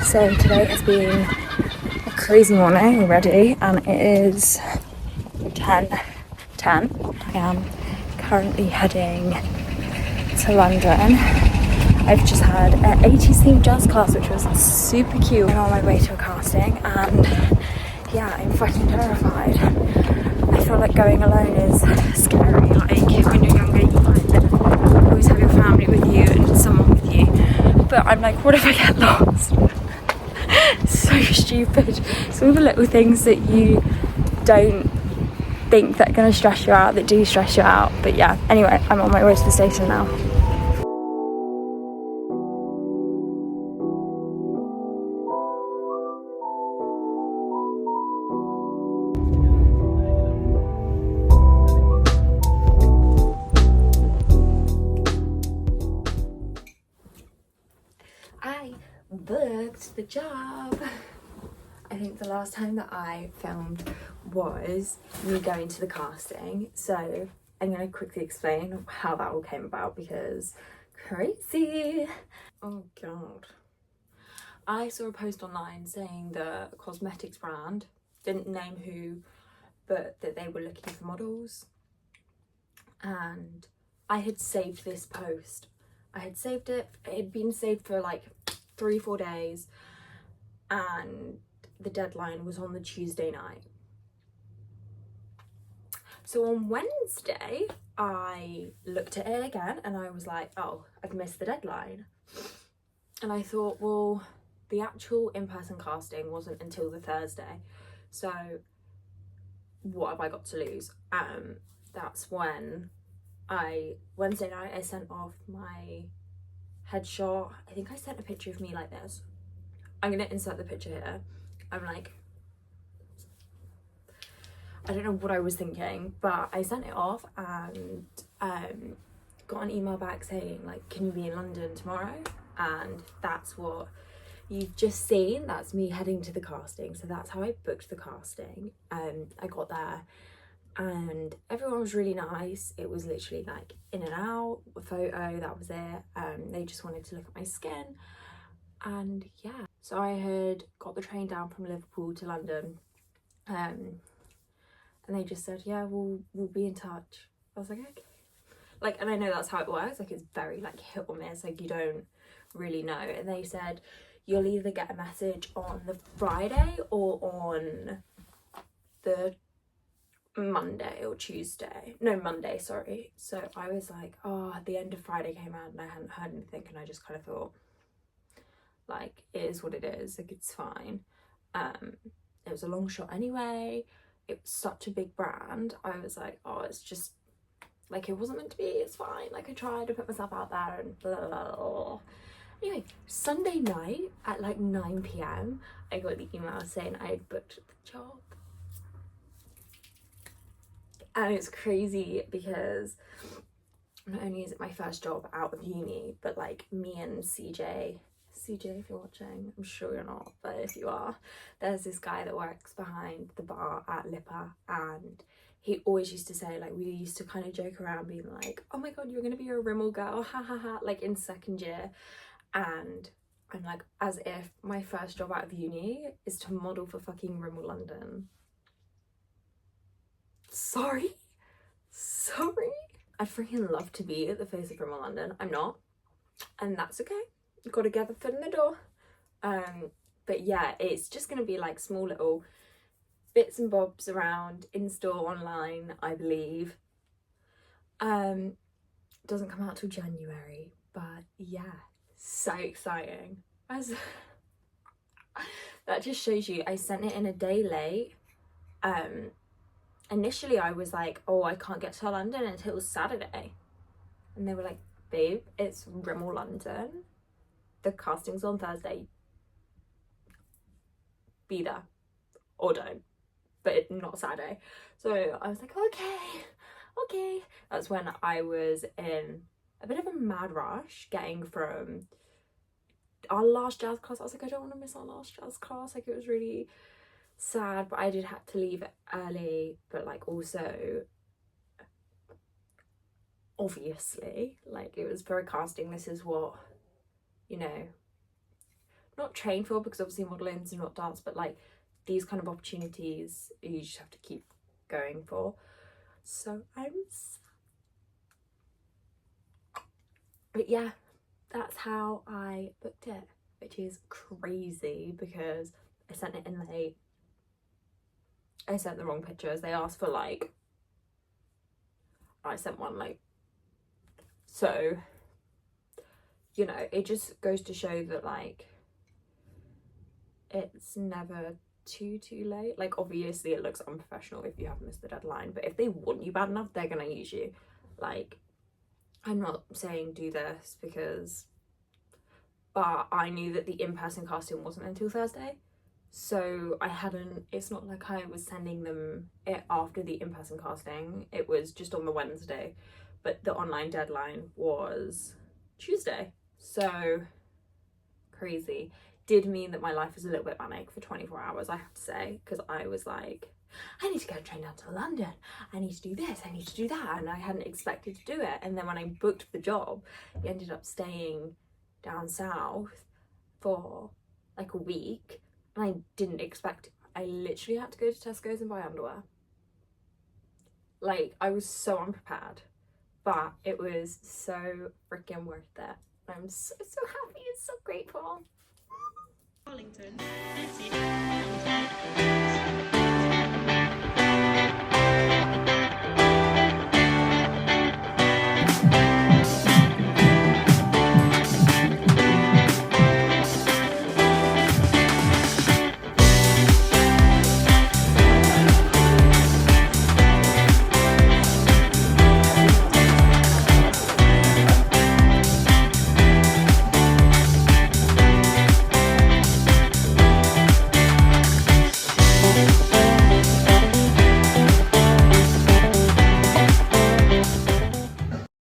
So today has been a crazy morning already, and it is 10:10. I am currently heading to London. I've just had an 80s themed jazz class, which was super cute. I'm on my way to a casting, and yeah, I'm fucking terrified. I feel like going alone is scary. Like when you're younger, you always have your family with you and someone with you. But I'm like, what if I get lost? So stupid. Some of the little things that you don't think that are going to stress you out that do stress you out. But yeah, anyway, I'm on my way to the station now. I booked the job. I think the last time that I filmed was me going to the casting. So I'm going to quickly explain how that all came about because crazy. Oh God. I saw a post online saying the cosmetics brand didn't name who, but that they were looking for models. And I had saved this post. I had saved it. It had been saved for like 3-4 days, and the deadline was on the Tuesday night. So on Wednesday, I looked at it again and I was like, oh, I've missed the deadline. And I thought, well, the actual in-person casting wasn't until the Thursday. So what have I got to lose? That's when Wednesday night, I sent off my headshot. I think I sent a picture of me like this. I'm gonna insert the picture here. I'm like, I don't know what I was thinking, but I sent it off and got an email back saying like, can you be in London tomorrow? And that's what you've just seen. That's me heading to the casting. So that's how I booked the casting. I got there and everyone was really nice. It was literally like in and out, a photo, that was it. They just wanted to look at my skin. And yeah, so I had got the train down from Liverpool to London, and they just said, yeah, we'll be in touch. I was like, okay. Like, and I know that's how it works. Like, it's very like hit or miss. Like, you don't really know. And they said you'll either get a message on the Friday or on the Monday or Tuesday. No, Monday, sorry. So I was like, oh, the end of Friday came out and I hadn't heard anything, and I just kind of thought, like, it is what it is. Like, it's fine. It was a long shot anyway. It was such a big brand. I was like, oh, it's just like, it wasn't meant to be. It's fine. Like, I tried to put myself out there and blah, blah, blah. Anyway, Sunday night at like 9 p.m, I got the email saying I had booked the job. And it's crazy because not only is it my first job out of uni, but like me and CJ, if you're watching, I'm sure you're not, but if you are, there's this guy that works behind the bar at Lipper, and he always used to say, like, we used to kind of joke around being like, oh my god, you're gonna be a Rimmel girl, ha ha ha, like in second year. And I'm like, as if my first job out of uni is to model for fucking Rimmel London. Sorry. I'd freaking love to be at the face of Rimmel London. I'm not, and that's okay. You've got to get the foot in the door. But yeah, it's just gonna be like small little bits and bobs around, in store, online, I believe. Doesn't come out till January, but yeah, so exciting. That just shows you, I sent it in a day late. Initially I was like, oh, I can't get to London until Saturday, and they were like, babe, it's Rimmel London, the casting's on Thursday, be there or don't, but not Saturday. So I was like, okay. That's when I was in a bit of a mad rush getting from our last jazz class. I was like, I don't want to miss our last jazz class. Like, it was really sad, but I did have to leave early. But like, also, obviously, like, it was for a casting. This is what, you know, not train for, because obviously modeling's not dance, but like these kind of opportunities you just have to keep going for. So but yeah, that's how I booked it, which is crazy because I sent it in late. I sent the wrong pictures. They asked for like, I sent one late. So, you know, it just goes to show that like it's never too late. Like obviously it looks unprofessional if you have missed the deadline, but if they want you bad enough, they're gonna use you. Like, I'm not saying do this because, but I knew that the in-person casting wasn't until Thursday, so I hadn't, it's not like I was sending them it after the in-person casting, it was just on the Wednesday, but the online deadline was Tuesday. So crazy. Did mean that my life was a little bit manic for 24 hours, I have to say, because I was like, I need to get a train down to London, I need to do this, I need to do that, and I hadn't expected to do it. And then when I booked the job, I ended up staying down south for like a week, and I didn't expect it. I literally had to go to Tesco's and buy underwear. Like, I was so unprepared, but it was so freaking worth it. I'm so happy and so grateful. Arlington.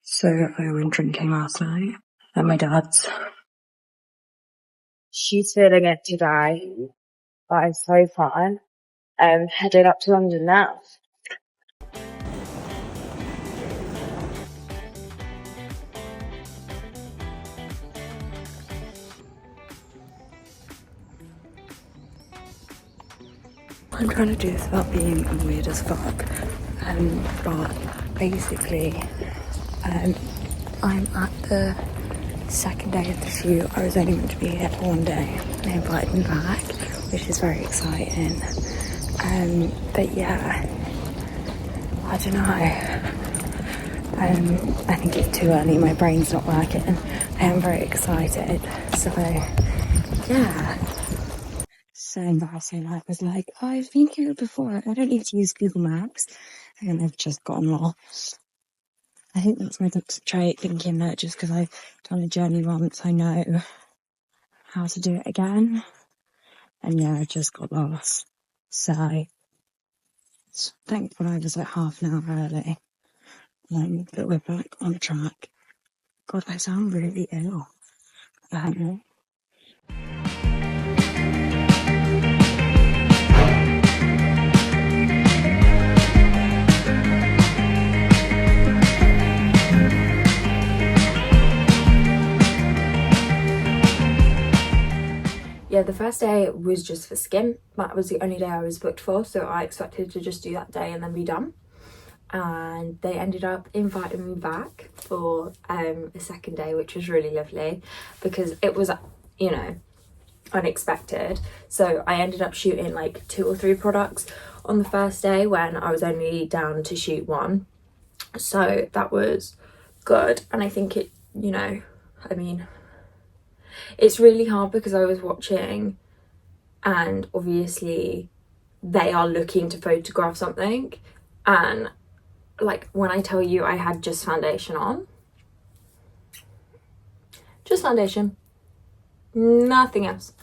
So I went drinking last night at my dad's. She's feeling it today, but it's so fun. Headed up to London now. I'm trying to do this without being weird as fuck. But basically, I'm at the second day of the shoot. I was only meant to be here for one day. They invited me back, which is very exciting. But yeah, I don't know. I think it's too early. My brain's not working. I am very excited. So yeah. So embarrassing. I was like, oh, I've been here before. I don't need to use Google Maps. And I've just gotten lost. I think that's my trait, thinking that just because I've done a journey once, I know how to do it again. And yeah, I just got lost. So thankful I was like half an hour early. But we're back on track. God, I sound really ill. Yeah, the first day was just for skin. That was the only day I was booked for, so I expected to just do that day and then be done. And they ended up inviting me back for a second day, which was really lovely because it was, you know, unexpected. So I ended up shooting like 2 or 3 products on the first day when I was only down to shoot 1. So that was good. And I think it, you know, I mean, it's really hard because I was watching and obviously they are looking to photograph something, and like when I tell you I had just foundation on, just foundation, nothing else,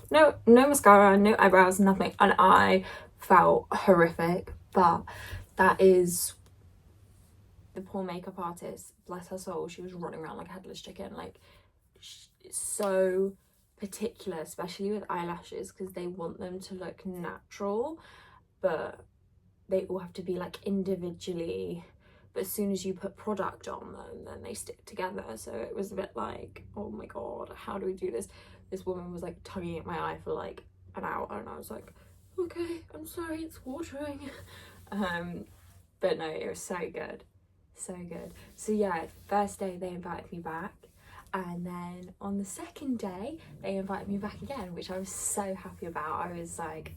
no mascara, no eyebrows, nothing, and I felt horrific. But that is the poor makeup artist, bless her soul, she was running around like a headless chicken, like so particular, especially with eyelashes, because they want them to look natural, but they all have to be like individually, but as soon as you put product on them then they stick together. So it was a bit like, oh my god, how do we do this? this woman was like tugging at my eye for like an hour, and I was like, okay, I'm sorry, it's watering. But no, it was so good, so good. So yeah, first day they invited me back, and then on the second day they invited me back again, which I was so happy about. I was like,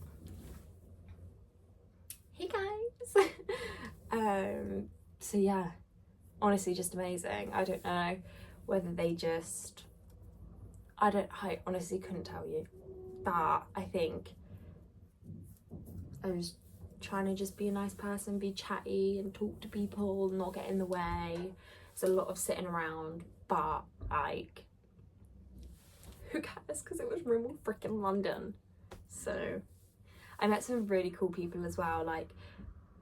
hey guys. So yeah, honestly just amazing. I don't know whether they just, I honestly couldn't tell you, but I think I was trying to just be a nice person, be chatty and talk to people, not get in the way. It's a lot of sitting around, but like, who cares, because it was Rimmel freaking London. So I met some really cool people as well, like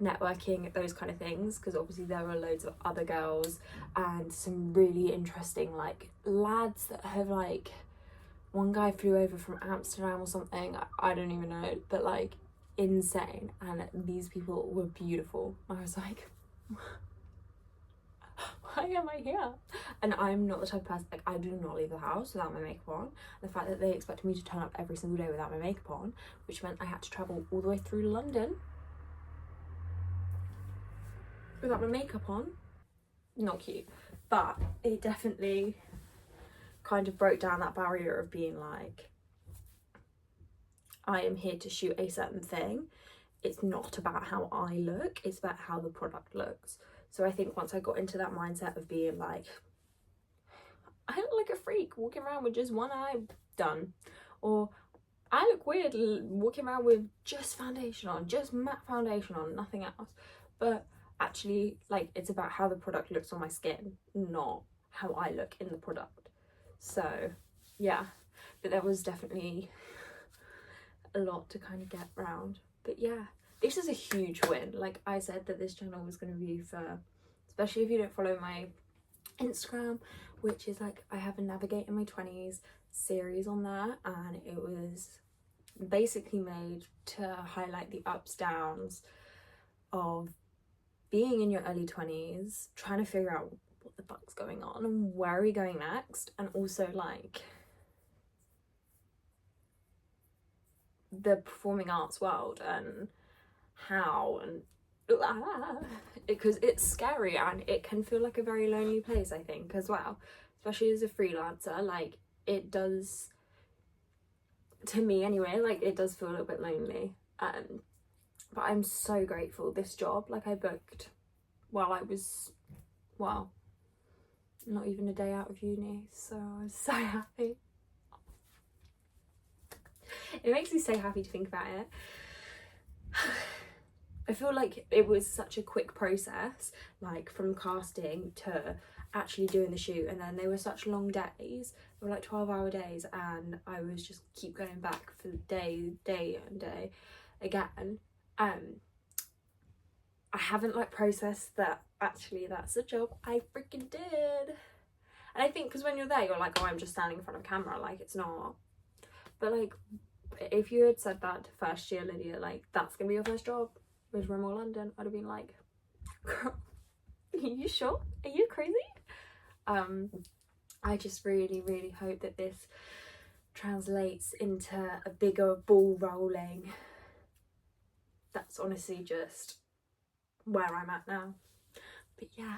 networking, those kind of things, because obviously there were loads of other girls and some really interesting like lads that have like, one guy flew over from Amsterdam or something, I don't even know, but like insane, and these people were beautiful. I was like, why am I here? And I'm not the type of person, like I do not leave the house without my makeup on. The fact that they expected me to turn up every single day without my makeup on, which meant I had to travel all the way through London without my makeup on, not cute. But it definitely kind of broke down that barrier of being like, I am here to shoot a certain thing. It's not about how I look, it's about how the product looks. So I think once I got into that mindset of being like, I look like a freak walking around with just one eye done, or I look weird walking around with just foundation on, just matte foundation on, nothing else. But actually, like, it's about how the product looks on my skin, not how I look in the product. So yeah, but there was definitely a lot to kind of get round. But yeah, this is a huge win. Like I said that this channel was going to be for, especially if you don't follow my Instagram, which is like, I have a Navigate in My 20s series on there, and it was basically made to highlight the ups, downs of being in your early 20s, trying to figure out what the fuck's going on and where are we going next, and also like the performing arts world and how, and because it's scary and it can feel like a very lonely place, I think, as well, especially as a freelancer. Like, it does, to me anyway, like it does feel a little bit lonely. But I'm so grateful. This job, like, I booked while I was, well, not even a day out of uni, so I was so happy. It makes me so happy to think about it. I feel like it was such a quick process, like from casting to actually doing the shoot, and then they were such long days. They were like 12-hour days, and I was just keep going back for day and day again. I haven't like processed that actually that's a job I freaking did. And I think because when you're there, you're like, oh, I'm just standing in front of a camera, like it's not. But like, if you had said that to first year Lydia, like that's gonna be your first job with Rimmel London, I'd have been like, girl, are you sure? Are you crazy? I just really hope that this translates into a bigger ball rolling. That's honestly just where I'm at now. But yeah,